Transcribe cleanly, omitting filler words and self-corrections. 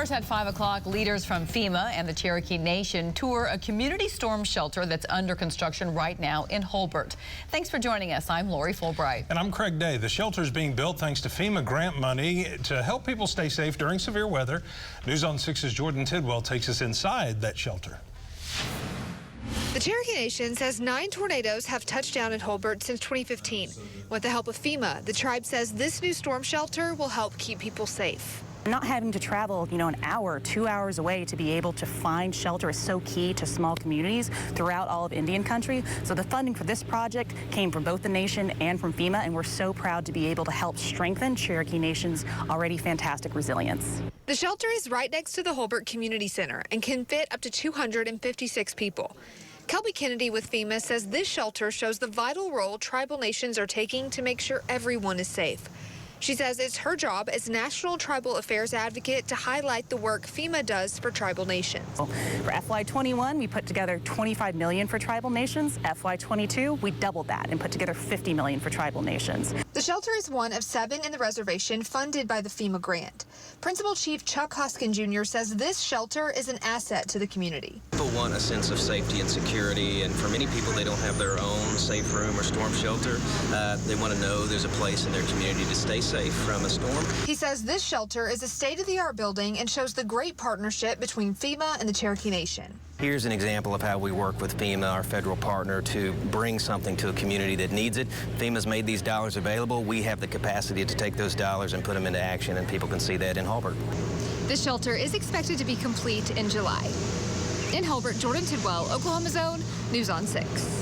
First at 5 o'clock, leaders from FEMA and the Cherokee Nation tour a community storm shelter that's under construction right now in Hulbert. Thanks for joining us. I'm Lori Fulbright. And I'm Craig Day. The shelter is being built thanks to FEMA grant money to help people stay safe during severe weather. News on 6's Jordan Tidwell takes us inside that shelter. The Cherokee Nation says 9 tornadoes have touched down in Hulbert since 2015. With the help of FEMA, the tribe says this new storm shelter will help keep people safe. Not having to travel, an hour, 2 hours away to be able to find shelter is so key to small communities throughout all of Indian country. So the funding for this project came from both the nation and from FEMA, and we're so proud to be able to help strengthen Cherokee Nation's already fantastic resilience. The shelter is right next to the Hulbert Community Center and can fit up to 256 people. Kelby Kennedy with FEMA says this shelter shows the vital role tribal nations are taking to make sure everyone is safe. She says it's her job as National Tribal Affairs Advocate to highlight the work FEMA does for tribal nations. For FY21, we put together $25 million for tribal nations. FY22, we doubled that and put together $50 million for tribal nations. The shelter is one of 7 in the reservation funded by the FEMA grant. Principal Chief Chuck Hoskin Jr. says this shelter is an asset to the community. People want a sense of safety and security, and for many people, they don't have their own safe room or storm shelter. They want to know there's a place in their community to stay safe from a storm. He says this shelter is a state-of-the-art building and shows the great partnership between FEMA and the Cherokee Nation. Here's an example of how we work with FEMA, our federal partner, to bring something to a community that needs it. FEMA's made these dollars available. We have the capacity to take those dollars and put them into action, and people can see that in Hulbert. The shelter is expected to be complete in July. In Hulbert, Jordan Tidwell, Oklahoma's Own, News on 6.